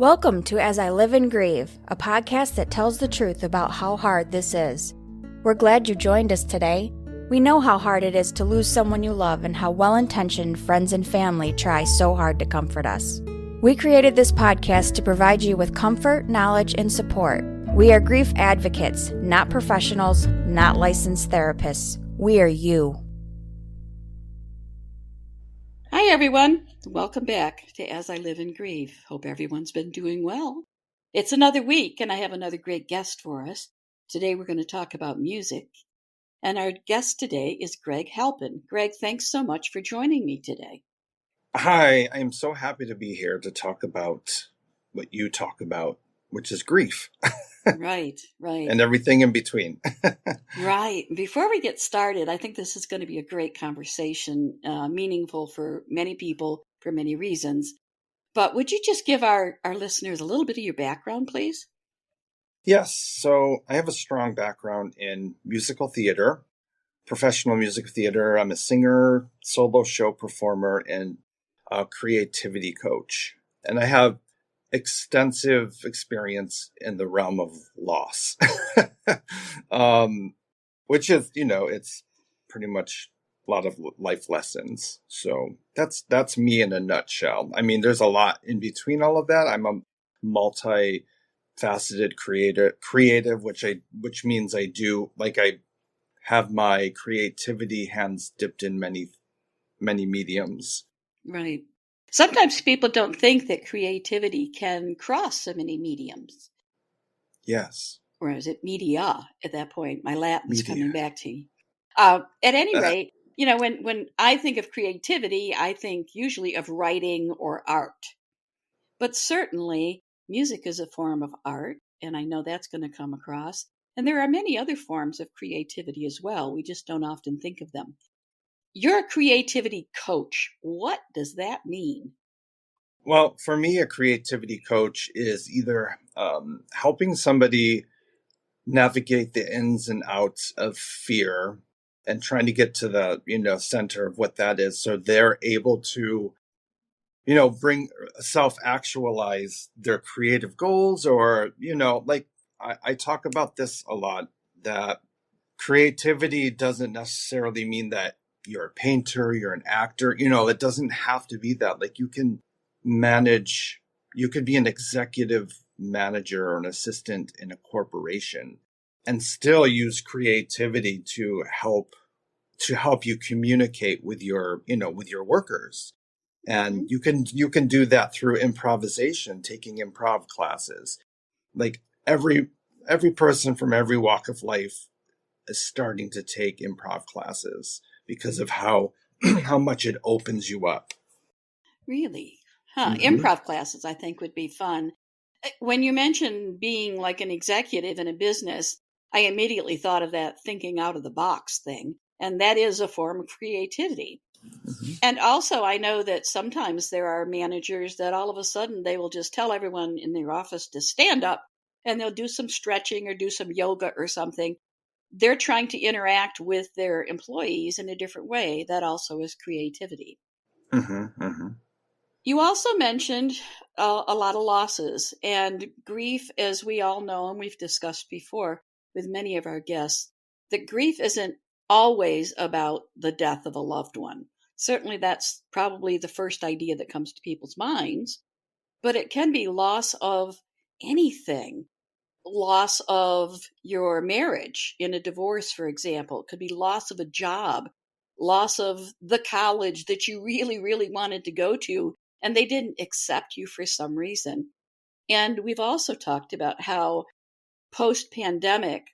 Welcome to As I Live and Grieve, a podcast that tells the truth about how hard this is. We're glad you joined us today. We know how hard it is to lose someone you love and how well-intentioned friends and family try so hard to comfort us. We created this podcast to provide you with comfort, knowledge, and support. We are grief advocates, not professionals, not licensed therapists. We are you. Hi, everyone. Welcome back to As I Live and Grieve. Hope everyone's been doing well. It's another week, and I have another great guest for us. Today, we're going to talk about music. And our guest today is Greg Halpen. Greg, thanks so much for joining me today. Hi, I am so happy to be here to talk about what you talk about, which is grief. Right. And everything in between. Right. Before we get started, I think this is going to be a great conversation, meaningful for many people for many reasons. But would you just give our listeners a little bit of your background, please? Yes, so I have a strong background in musical theater, professional music theater. I'm a singer, solo show performer, and a creativity coach. And I have extensive experience in the realm of loss, which is, it's pretty much a lot of life lessons. So that's me in a nutshell. I mean, there's a lot in between all of that. I'm a multi-faceted creative, which means I have my creativity hands dipped in many mediums. Right. Sometimes people don't think that creativity can cross so many mediums. Yes. Or is it media at that point? My Latin's Media. coming back to you. At any rate, when I think of creativity, I think usually of writing or art. But certainly, music is a form of art, and I know that's going to come across. And there are many other forms of creativity as well. We just don't often think of them. You're a creativity coach. What does that mean? Well, for me, a creativity coach is either helping somebody navigate the ins and outs of fear and trying to get to the, center of what that is. So they're able to, bring self-actualize their creative goals or, I talk about this a lot, that creativity doesn't necessarily mean that you're a painter, you're an actor, it doesn't have to be that. Like you could be an executive manager or an assistant in a corporation and still use creativity to help you communicate with your workers. And you can do that through improvisation, taking improv classes. Like every person from every walk of life is starting to take improv classes because of how much it opens you up. Really? Huh. Mm-hmm. Improv classes, I think, would be fun. When you mentioned being like an executive in a business, I immediately thought of that thinking out of the box thing. And that is a form of creativity. Mm-hmm. And also, I know that sometimes there are managers that all of a sudden they will just tell everyone in their office to stand up and they'll do some stretching or do some yoga or something. They're trying to interact with their employees in a different way. That also is creativity. Mm-hmm. Mm-hmm. You also mentioned a lot of losses and grief, as we all know, and we've discussed before with many of our guests, that grief isn't always about the death of a loved one. Certainly that's probably the first idea that comes to people's minds, but it can be loss of anything. Loss of your marriage in a divorce, for example. It could be loss of a job, loss of the college that you really, really wanted to go to, and they didn't accept you for some reason. And we've also talked about how post-pandemic,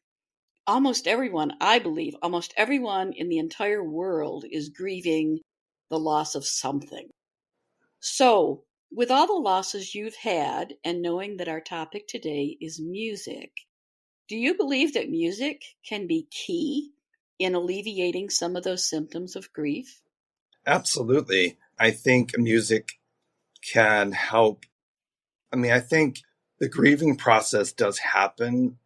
almost everyone in the entire world is grieving the loss of something. So, with all the losses you've had, and knowing that our topic today is music, do you believe that music can be key in alleviating some of those symptoms of grief? Absolutely. I think music can help. I mean, I think the grieving process does happen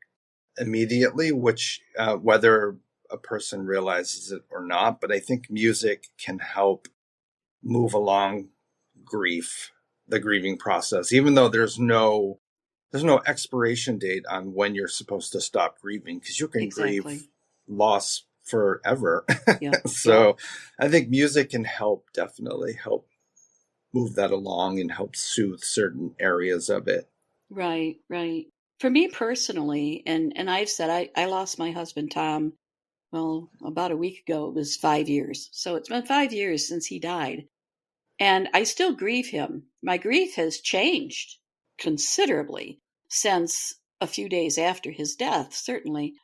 immediately, which whether a person realizes it or not, but I think music can help move along grief the grieving process, even though there's no expiration date on when you're supposed to stop grieving, because you can Exactly. grieve loss forever. Yeah. So I think music can definitely help move that along and help soothe certain areas of it. Right, right. For me personally, and I've said I lost my husband Tom, well, about a week ago. It was 5 years. So it's been 5 years since he died. And I still grieve him. My grief has changed considerably since a few days after his death, certainly.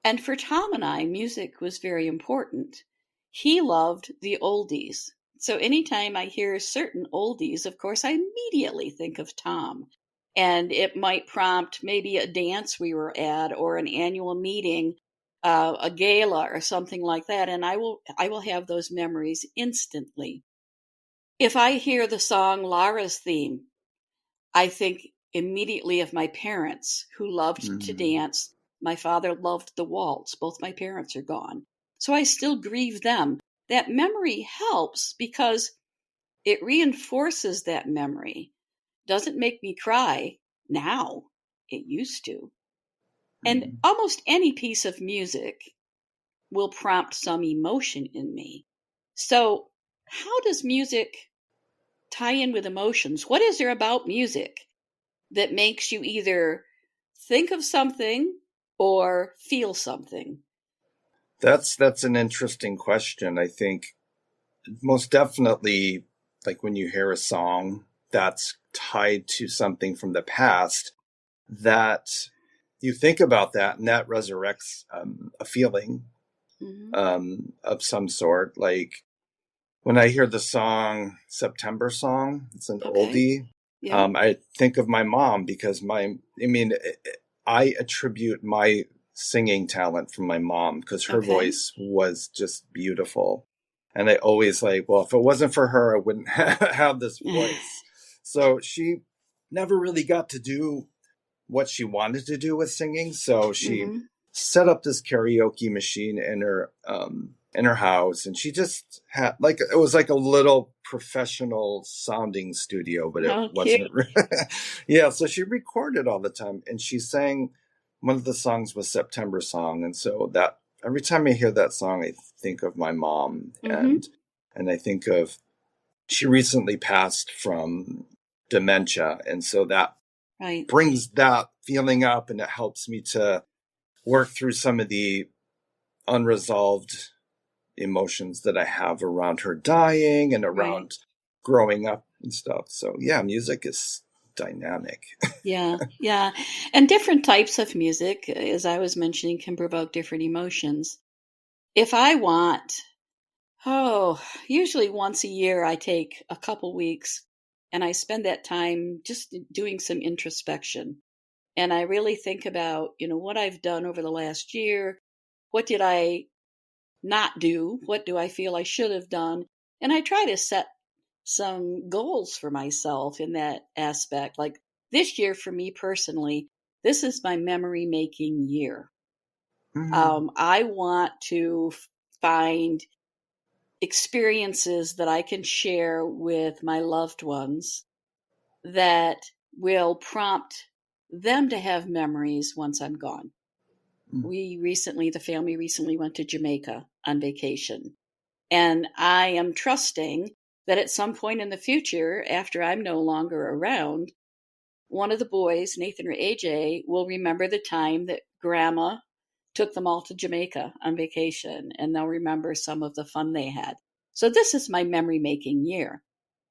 And for Tom and I, music was very important. He loved the oldies. So anytime I hear certain oldies, of course, I immediately think of Tom. And it might prompt maybe a dance we were at or an annual meeting, a gala or something like that. And I will have those memories instantly. If I hear the song Lara's Theme, I think immediately of my parents who loved to Mm. dance. My father loved the waltz. Both my parents are gone. So I still grieve them. That memory helps because it reinforces that memory. Doesn't make me cry now. It used to. And Mm. almost any piece of music will prompt some emotion in me. So, how does music tie in with emotions? What is there about music that makes you either think of something or feel something? That's an interesting question. I think most definitely, like when you hear a song that's tied to something from the past, that you think about that and that resurrects a feeling Mm-hmm. of some sort. Like when I hear the song September Song, it's an Okay. oldie. Yeah. I think of my mom because I attribute my singing talent from my mom because her Okay. voice was just beautiful. And I always well, if it wasn't for her, I wouldn't have this voice. So she never really got to do what she wanted to do with singing. So she Mm-hmm. set up this karaoke machine in her house, and she just had it was like a little professional sounding studio, but it How cute. wasn't. Yeah, so she recorded all the time, and she sang. One of the songs was September Song, and so that every time I hear that song, I think of my mom, Mm-hmm. and I think of she recently passed from dementia, and so that Right. brings that feeling up, and it helps me to work through some of the unresolved emotions that I have around her dying and Right. around growing up and stuff. So yeah, music is dynamic. Yeah. Yeah. And different types of music, as I was mentioning, can provoke different emotions. If I want, usually once a year, I take a couple weeks and I spend that time just doing some introspection. And I really think about, what I've done over the last year. What did I not do? What do I feel I should have done? And I try to set some goals for myself in that aspect. Like this year, for me personally, this is my memory making year. Mm. I want to find experiences that I can share with my loved ones that will prompt them to have memories once I'm gone. Mm. The family recently went to Jamaica on vacation. And I am trusting that at some point in the future, after I'm no longer around, one of the boys, Nathan or AJ, will remember the time that grandma took them all to Jamaica on vacation, and they'll remember some of the fun they had. So this is my memory making year.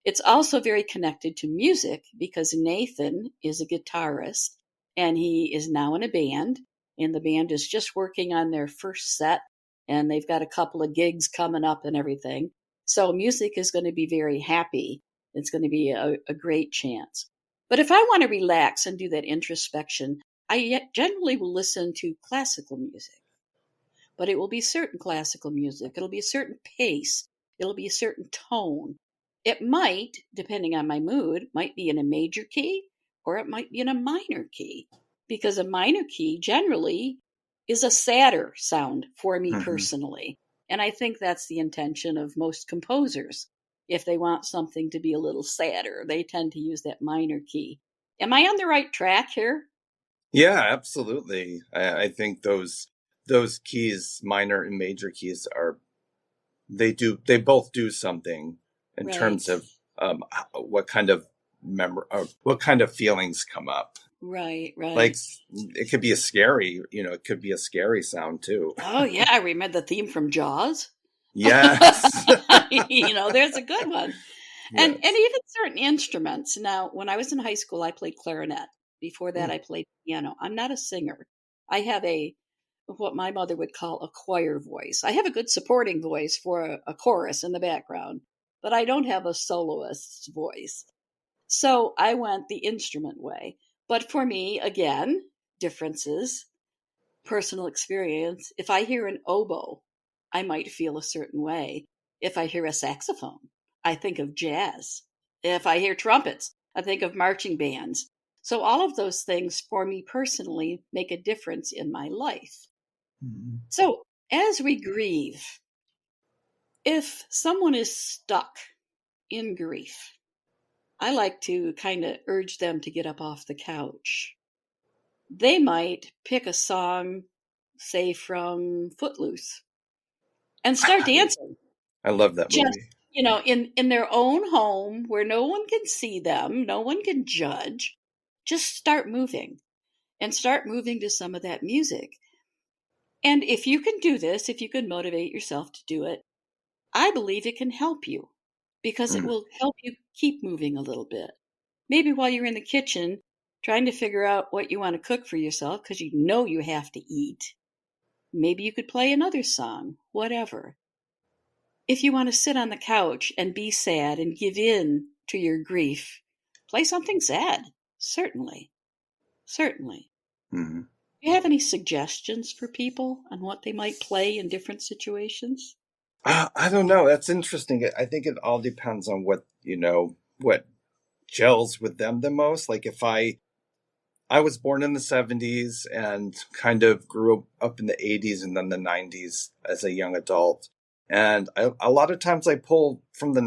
It's also very connected to music because Nathan is a guitarist and he is now in a band, and the band is just working on their first set, and they've got a couple of gigs coming up and everything. So music is going to be very happy. It's going to be a great chance. But if I want to relax and do that introspection, I generally will listen to classical music, but it will be certain classical music. It'll be a certain pace. It'll be a certain tone. It might, depending on my mood, might be in a major key or it might be in a minor key, because a minor key generally is a sadder sound for me Mhm. personally. And I think that's the intention of most composers, if they want something to be a little sadder, they tend to use that minor key. Am I on the right track here? Yeah, absolutely. I think those keys, minor and major keys, they both do something in Right. terms of what kind of what kind of feelings come up. Right, Like right. it could be it could be a scary sound too. Oh, yeah, I remember the theme from Jaws. Yes. There's a good one. And Yes. even certain instruments. Now, when I was in high school, I played clarinet. Before that, Mm. I played piano. I'm not a singer. I have what my mother would call a choir voice. I have a good supporting voice for a chorus in the background, but I don't have a soloist's voice. So I went the instrument way. But for me, again, differences, personal experience. If I hear an oboe, I might feel a certain way. If I hear a saxophone, I think of jazz. If I hear trumpets, I think of marching bands. So all of those things for me personally make a difference in my life. Mhm. So as we grieve, if someone is stuck in grief, I like to kind of urge them to get up off the couch. They might pick a song, say from Footloose, and start dancing. I love that Just, movie. in their own home where no one can see them, no one can judge. Just start moving and start moving to some of that music. And if you can do this, if you can motivate yourself to do it, I believe it can help you because it Mm. will help you keep moving a little bit. Maybe while you're in the kitchen trying to figure out what you want to cook for yourself because you know you have to eat. Maybe you could play another song, whatever. If you want to sit on the couch and be sad and give in to your grief, play something sad. Certainly. Certainly. Mhm. Do you have any suggestions for people on what they might play in different situations? I don't know. That's interesting. I think it all depends on what gels with them the most. Like if I was born in the 70s and kind of grew up in the 80s and then the 90s as a young adult. And a lot of times I pull from from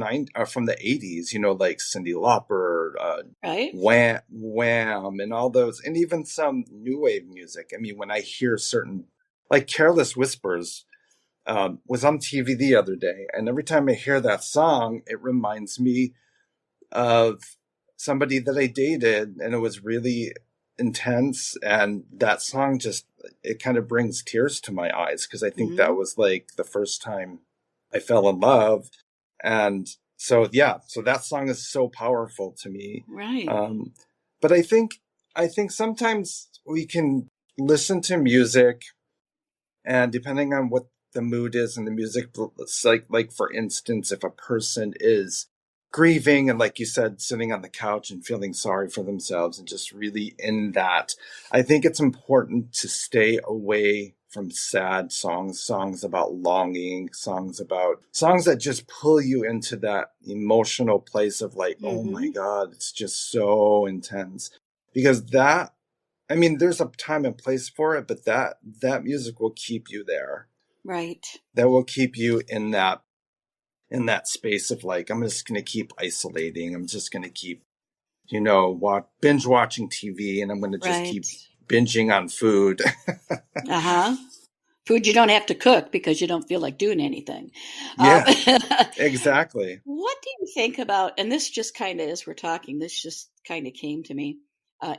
the 80s, like Cyndi Lauper, Right? Wham, and all those, and even some new wave music. I mean, when I hear certain, like Careless Whispers, was on TV the other day, and every time I hear that song, it reminds me of somebody that I dated, and it was really intense. And that song just, it kind of brings tears to my eyes because I think that Hmm. was like the first time I fell in love. And so, yeah, so that song is so powerful to me. Right. Um, but I think sometimes we can listen to music, and depending on what the mood is and the music, it's like for instance, if a person is grieving and, like you said, sitting on the couch and feeling sorry for themselves and just really in that, I think it's important to stay away from sad songs about longing, songs that just pull you into that emotional place of like, oh my Hmm. God, it's just so intense. Because that, I mean, there's a time and place for it, but that music will keep you there. Right. That will keep you in that space of like, I'm just going to keep isolating. I'm just going to keep, binge watching TV, and I'm going to just Right. keep binging on food. Uh huh. Food you don't have to cook because you don't feel like doing anything. Um, Yeah, exactly. what do you think about, and this just kind of, as we're talking, this just kind of came to me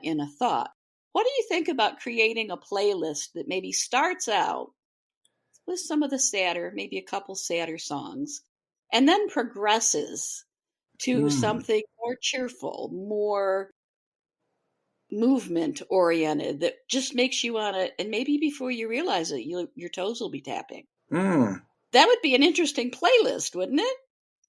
in a thought. What do you think about creating a playlist that maybe starts out with some of the sadder, maybe a couple sadder songs, and then progresses to Mm. something more cheerful, more movement oriented that just makes you want to, and maybe before you realize it, your toes will be tapping. Mm. That would be an interesting playlist, wouldn't it?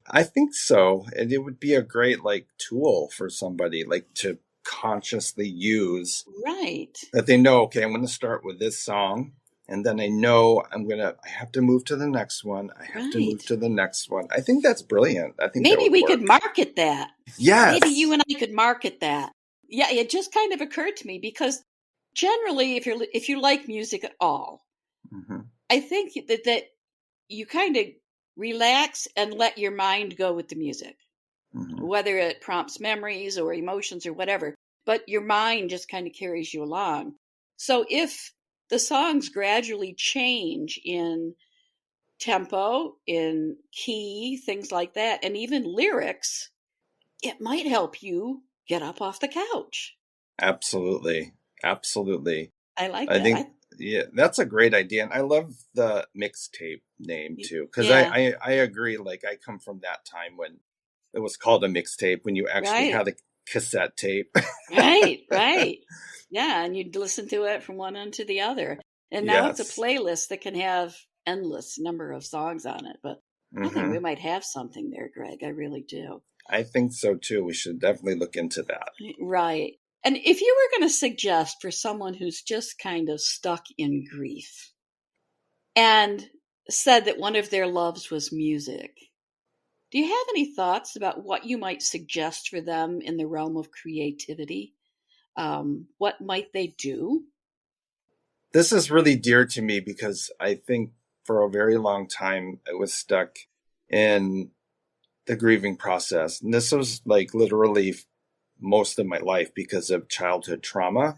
I think so. And it would be a great like tool for somebody like to consciously use, Right, that they know, okay, I'm going to start with this song. And then I know I have to move to the next one. I have to right. move to the next one. I think that's brilliant. I think that Maybe would we could work. market that. Maybe you Yes. and I could market that. Yeah, it just kind of occurred to me because generally, if you like music at all, Hmm. I think that you kind of relax and let your mind go with the music, Mm-hmm. whether it prompts memories or emotions or whatever, but your mind just kind of carries you along. So if the songs gradually change in tempo, in key, things like that, and even lyrics, it might help you get up off the couch. Absolutely. Absolutely. I like I that. think, yeah, that's a great idea. And I love the mixtape name too, because Yeah, I agree. Like, I come from that time when it was called a mixtape, when you actually right, had a cassette tape. right. Yeah, and you'd listen to it from one end to the other. And now it's a Yes. playlist that can have endless number of songs on it. But I think we Hmm. might have something there, Greg. I really do. I think so too. We should definitely look into that. Right. And if you were going to suggest for someone who's just kind of stuck in grief and said that one of their loves was music, do you have any thoughts about what you might suggest for them in the realm of creativity? What might they do? This is really dear to me because I think for a very long time I was stuck in the grieving process. And this was like literally most of my life because of childhood trauma.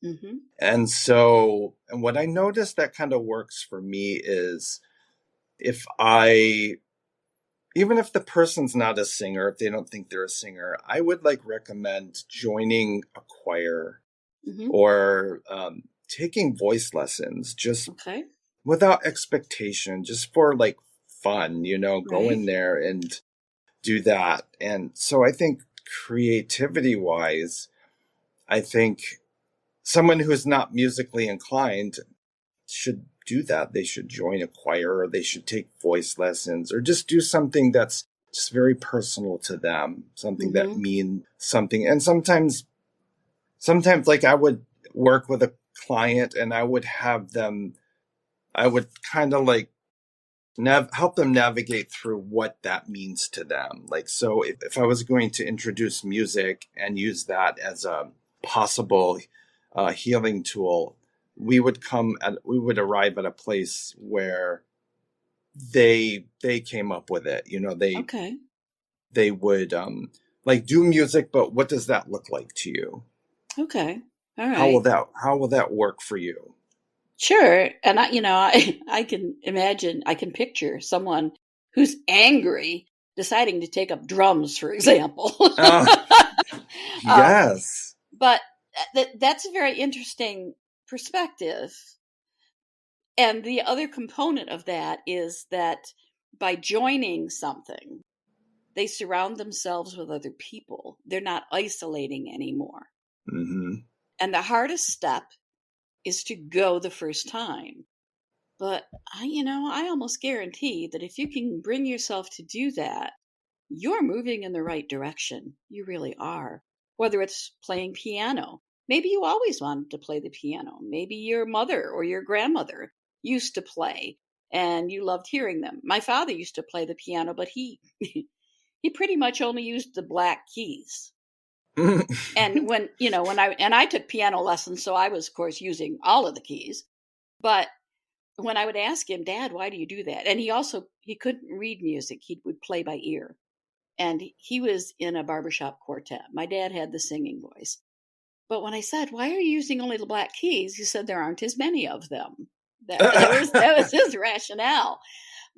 Hmm. And so, and what I noticed that kind of works for me is if I, even if the person's not a singer, if they don't think they're a singer, I would like recommend joining a choir Hmm. or taking voice lessons just Okay. without expectation, just for like fun, go Right. in there and do that. And so I think creativity wise, I think someone who's not musically inclined should do that. They should join a choir or they should take voice lessons or just do something that's just very personal to them, something that Hmm. means something. And sometimes like I would work with a client and I would have them, I would kind of like help them navigate through what that means to them. Like, so if I was going to introduce music and use that as a possible healing tool, we would arrive at a place where they came up with it. Okay. They would like do music, but what does that look like to you? Okay. All How will right. that work for you? Sure. And I can imagine, I can picture someone who's angry deciding to take up drums, for example. Uh, um, yes. but that's a very interesting perspective. And the other component of that is that by joining something, they surround themselves with other people. They're not isolating anymore. Hmm. And the hardest step is to go the first time. But I almost guarantee that if you can bring yourself to do that, you're moving in the right direction. You really are. Whether it's playing piano, maybe you always wanted to play the piano. Maybe your mother or your grandmother used to play and you loved hearing them. My father used to play the piano, but he he pretty much only used the black keys. And when I took piano lessons, so I was of course using all of the keys. But when I would ask him, Dad, why do you do that? And he couldn't read music. He would play by ear. And he was in a barbershop quartet. My dad had the singing voice. But when I said, why are you using only the black keys? He said there aren't as many of them. That was his rationale.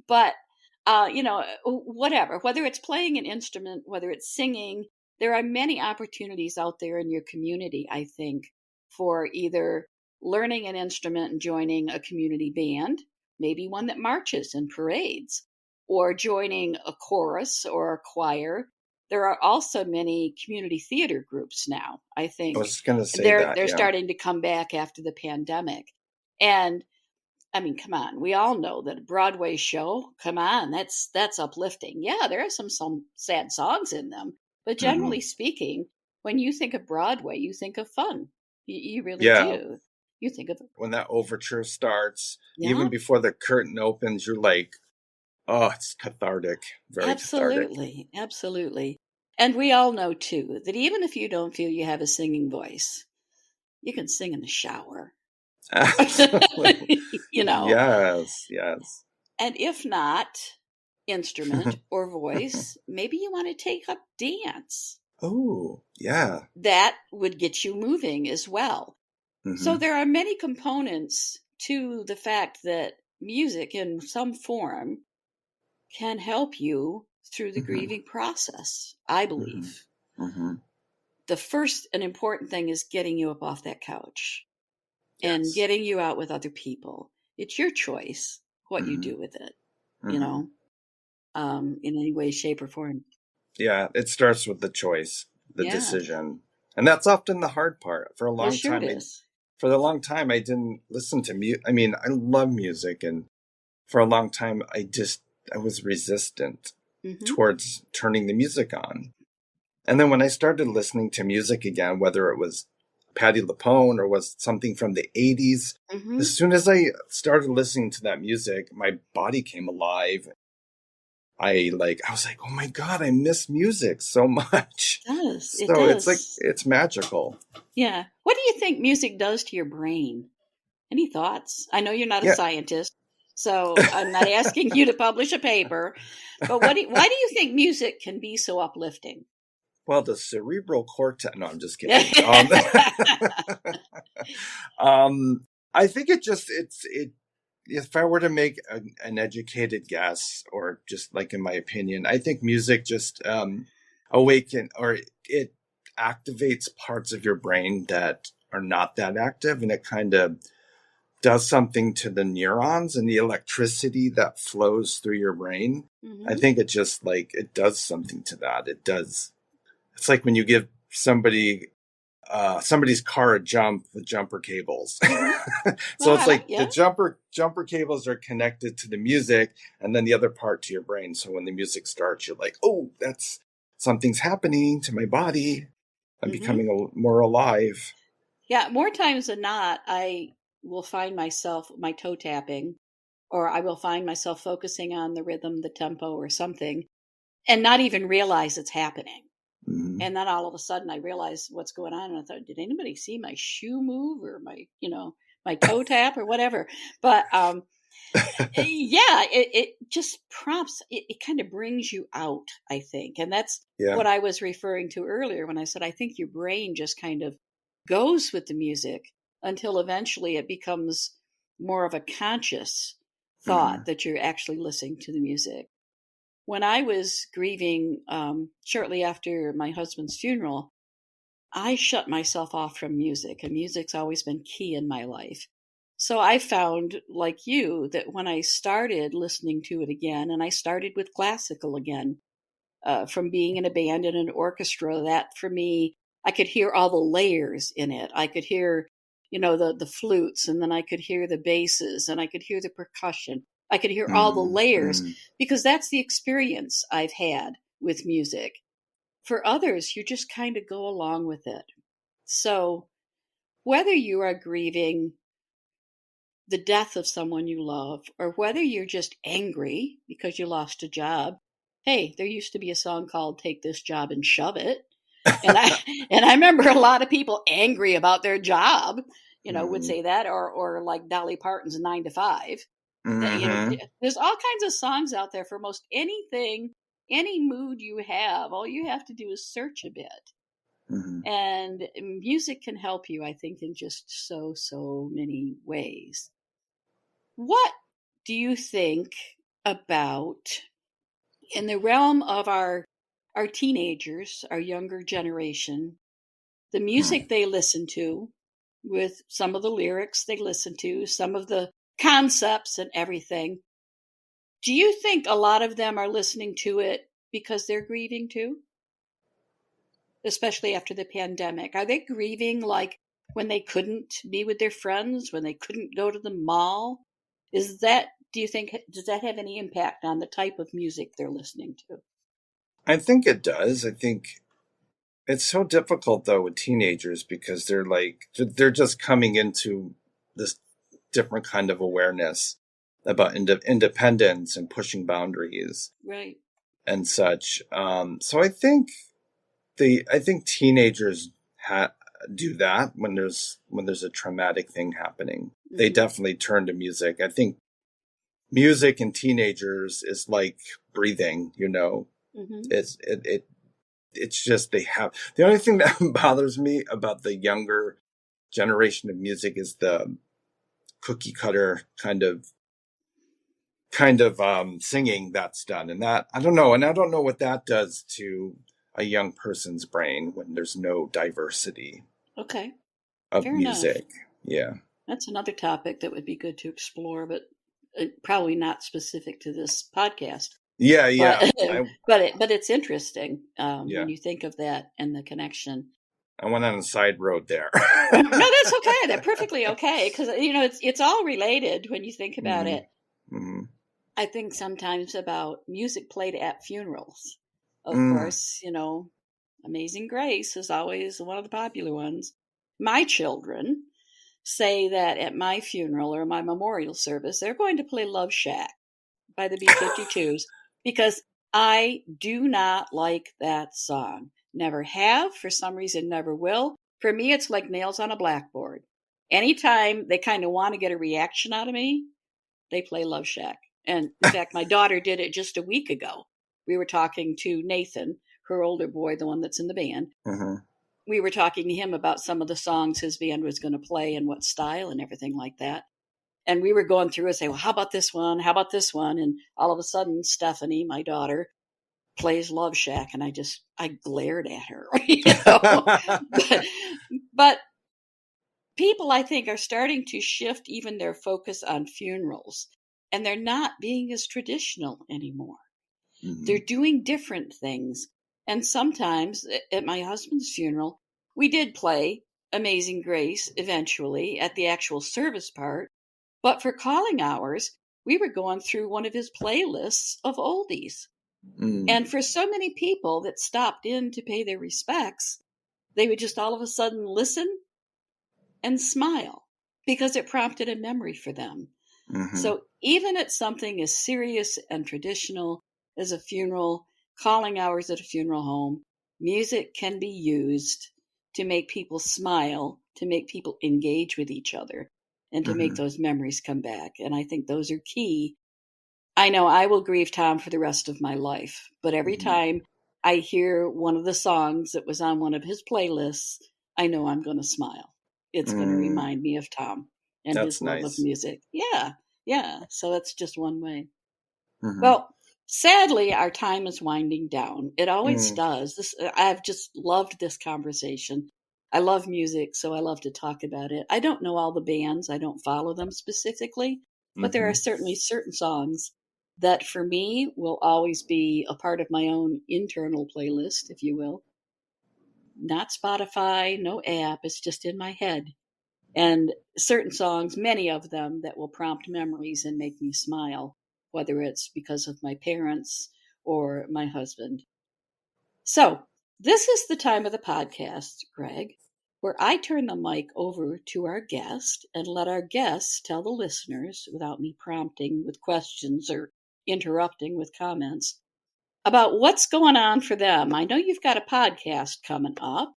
But whatever, whether it's playing an instrument, whether it's singing, there are many opportunities out there in your community, I think, for either learning an instrument and joining a community band, maybe one that marches and parades, or joining a chorus or a choir. There are also many community theater groups now, I I think. was just gonna say They're that, they're yeah. starting to come back after the pandemic. And I mean, come on. We all know that a Broadway show, come on, that's uplifting. Yeah, there are some sad songs in them, but Hmm. generally speaking, when you think of Broadway, you think of fun. You really Yeah, do. You think of when that overture starts, yeah, even before the curtain opens, you're like, oh, it's cathartic, very cathartic. absolutely, absolutely. And we all know too that even if you don't feel you have a singing voice, you can sing in the shower. Absolutely. you know, Yes, yes. and if not, instrument or voice. Maybe you want to take up dance. Oh, yeah. That would get you moving as well. So Mm-hmm. there are many components to the fact that music in some form can help you through the Mm-hmm. grieving process, I Mm-hmm. believe. Mm-hmm. The first and important thing is getting you up off that couch and Yes. getting you out with other people. It's your choice what you Mm-hmm. do with it, Mm-hmm. in any way, shape, or form. Yeah, it starts with the choice, the Yeah, decision. And that's often the hard part. well, sure it is. For a long time, I didn't listen to music. I mean, I love music. And for a long time, I was resistant Hmm. towards turning the music on. And then when I started listening to music again, whether it was Patti LuPone or was something from the 80s, Hmm. as soon as I started listening to that music, my body came alive. I was like, oh my God, I miss music so much. It does. It So does. it's magical. Yeah. What do you think music does to your brain? Any thoughts? I know you're not a Yeah. scientist, so I'm not asking you to publish a paper, but why do you think music can be so uplifting? Well, the cerebral cortex. No, I'm just kidding. Hmm. I think it. If I were to make an educated guess, or just like in my opinion, I think music just awaken or it activates parts of your brain that are not that active, and it kind of does something to the neurons and the electricity that flows through your brain. I think it just it does something to that. It does. It's like when you give somebody's car a jump with jumper cables. So it's like the Yeah. jumper cables are connected to the music, and then the other part to your brain. So when the music starts, you're like, oh, that's something's happening to my body. I'm Hmm. becoming more alive. Yeah. More times than not, I will find myself my toe tapping, or I will find myself focusing on the rhythm, the tempo, or something, and not even realize it's happening. Hmm. And then all of a sudden I realized what's going on. And I thought, did anybody see my shoe move or my toe tap or whatever? But yeah, it just prompts, it kind of brings you out, I think. And that's Yeah. what I was referring to earlier when I said, I think your brain just kind of goes with the music until eventually it becomes more of a conscious thought Hmm. that you're actually listening to the music. When I was grieving shortly after my husband's funeral, I shut myself off from music, and music's always been key in my life. So I found, like you, that when I started listening to it again, and I started with classical again, from being in a band and an orchestra, that for me, I could hear all the layers in it. I could hear, the flutes, and then I could hear the basses, and I could hear the percussion. I could hear all the Hmm. layers Hmm. because that's the experience I've had with music. For others, you just kind of go along with it. So, whether you are grieving the death of someone you love, or whether you're just angry because you lost a job, hey, there used to be a song called Take This Job and Shove It. And I and I remember a lot of people angry about their job, would Hmm. say that, or like Dolly Parton's 9 to 5. That Hmm. there's all kinds of songs out there for most anything, any mood you have. All you have to do is search a bit. Hmm. And music can help you, I think, in just so many ways. What do you think about in the realm of our teenagers, our younger generation, the music they listen to, with some of the lyrics they listen to, some of the concepts and everything? Do you think a lot of them are listening to it because they're grieving too? Especially after the pandemic. Are they grieving like when they couldn't be with their friends, when they couldn't go to the mall? Do you think, does that have any impact on the type of music they're listening to? I think it does. I think it's so difficult though with teenagers because they're just coming into this different kind of awareness about independence and pushing boundaries Right. and such. So I think teenagers do that when there's a traumatic thing happening. They Hmm. definitely turn to music. I think music in teenagers is like breathing, Mm-hmm. It's just they have the only thing that bothers me about the younger generation of music is the cookie cutter kind of singing that's done, and that I don't know, what that does to a young person's brain when there's no diversity Okay, of fair enough. music. Yeah, That's another topic that would be good to explore, but probably not specific to this podcast. yeah, But yeah. I but it's interesting yeah, when you think of that and the connection. I went on a side road there. No, that's okay. That's perfectly okay because it's all related when you think about hmm it. hmm I think sometimes about music played at funerals. Of mm. course, Amazing Grace is always one of the popular ones. My children say that at my funeral or my memorial service, they're going to play Love Shack by the B-52s because I do not like that song. Never have, for some reason, never will. For me, it's like nails on a blackboard. Anytime they kind of want to get a reaction out of me, they play Love Shack. And in fact, my daughter did it just a week ago. We were talking to Nathan, her older boy, the one that's in the band. hmm We were talking to him about some of the songs his band was going to play and what style and everything like that. And we were going through and say, well, how about this one? How about this one? And all of a sudden, Stephanie, my daughter, plays Love Shack, and I glared at her, but people, I think, are starting to shift even their focus on funerals, and they're not being as traditional anymore. They're doing different things. And sometimes at my husband's funeral, we did play Amazing Grace eventually at the actual service part. But for calling hours, we were going through one of his playlists of oldies. Mm. And for so many people that stopped in to pay their respects, they would just all of a sudden listen and smile because it prompted a memory for them. hmm So even at something as serious and traditional as a funeral, calling hours at a funeral home, music can be used to make people smile, to make people engage with each other, and to make hmm those memories come back. And I think those are key. I know I will grieve Tom for the rest of my life, but every hmm time I hear one of the songs that was on one of his playlists, I know I'm going to smile. It's going to Mm. remind me of Tom and That's his love of nice. music. Yeah, yeah. So that's just one way. hmm Well, sadly, our time is winding down. It always Mm. does. I've just loved this conversation. I love music, so I love to talk about it. I don't know all the bands, I don't follow them specifically, but there are hmm certainly certain songs that for me will always be a part of my own internal playlist, if you will. Not Spotify, no app, it's just in my head. And certain songs, many of them, that will prompt memories and make me smile, whether it's because of my parents or my husband. So, this is the time of the podcast, Greg, where I turn the mic over to our guest and let our guests tell the listeners, without me prompting with questions or interrupting with comments, about what's going on for them. I know you've got a podcast coming up,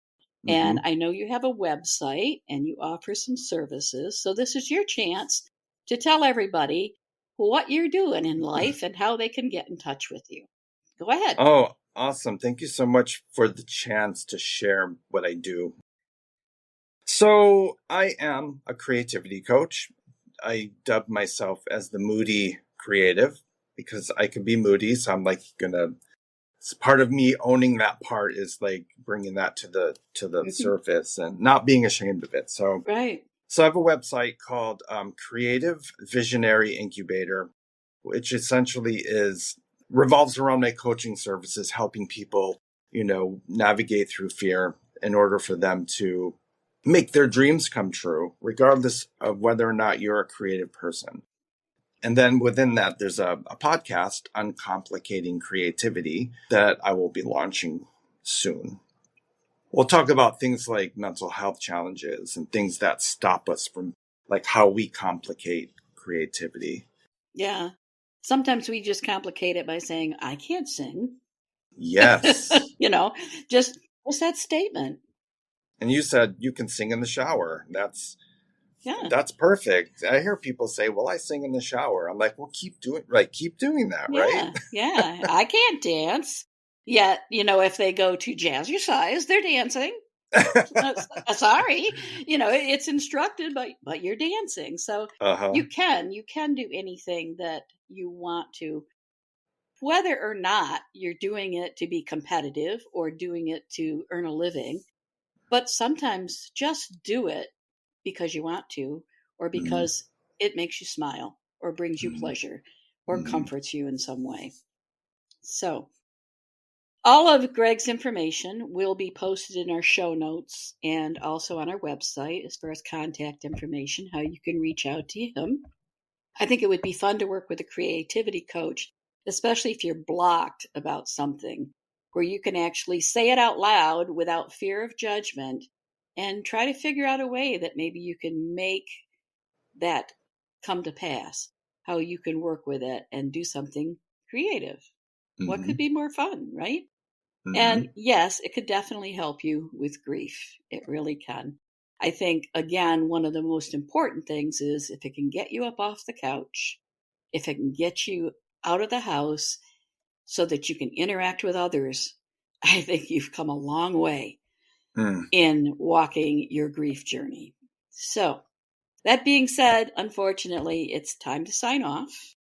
and hmm I know you have a website and you offer some services. So this is your chance to tell everybody what you're doing in life and how they can get in touch with you. Go ahead. Oh, awesome. Thank you so much for the chance to share what I do. So, I am a creativity coach. I dub myself as the moody creative because I can be moody. So, I'm like it's part of me owning that part is like bringing that to the Mhm. surface and not being ashamed of it. Right. So I have a website called Creative Visionary Incubator, which essentially is revolves around my coaching services, helping people, navigate through fear in order for them to make their dreams come true, regardless of whether or not you're a creative person. And then within that, there's a podcast, Uncomplicating Creativity, that I will be launching soon. We'll talk about things like mental health challenges and things that stop us from, like, how we complicate creativity. Yeah. Sometimes we just complicate it by saying, I can't sing. Yes. you know, just what's that statement? And you said you can sing in the shower. That's Yeah. That's perfect. I hear people say, well, I sing in the shower. I'm like, well, keep doing that, right? Yeah. I can't dance. Yet, if they go to jazzercise, they're dancing. Sorry, it's instructed, but you're dancing. So you can do anything that you want to, whether or not you're doing it to be competitive or doing it to earn a living. But sometimes just do it because you want to, or because it makes you smile, or brings you pleasure, or comforts you in some way. So all of Greg's information will be posted in our show notes and also on our website as far as contact information, how you can reach out to him. I think it would be fun to work with a creativity coach, especially if you're blocked about something, where you can actually say it out loud without fear of judgment and try to figure out a way that maybe you can make that come to pass, how you can work with it and do something creative. What could be more fun, right? And yes, it could definitely help you with grief. It really can. I think, again, one of the most important things is if it can get you up off the couch, if it can get you out of the house so that you can interact with others, I think you've come a long way in walking your grief journey. So, that being said, unfortunately, it's time to sign off.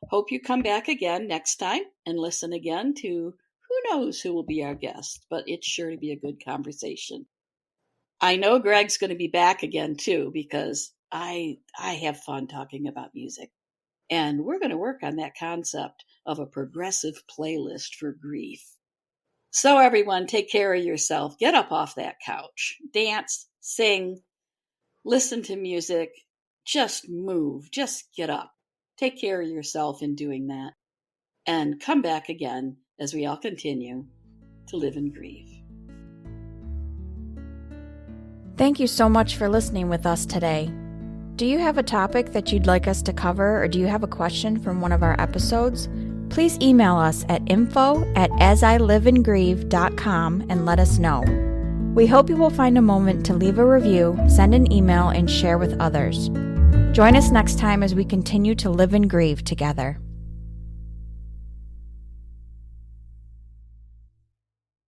Hope you come back again next time and listen again to who knows who will be our guest, but it's sure to be a good conversation. I know Greg's going to be back again too, because I have fun talking about music. And we're going to work on that concept of a progressive playlist for grief. So everyone, take care of yourself. Get up off that couch. Dance, sing, listen to music. Just move. Just get up. Take care of yourself in doing that. And come back again as we all continue to live and grieve. Thank you so much for listening with us today. Do you have a topic that you'd like us to cover, or do you have a question from one of our episodes? Please email us at info@asiliveandgrieve.com and let us know. We hope you will find a moment to leave a review, send an email, and share with others. Join us next time as we continue to live and grieve together.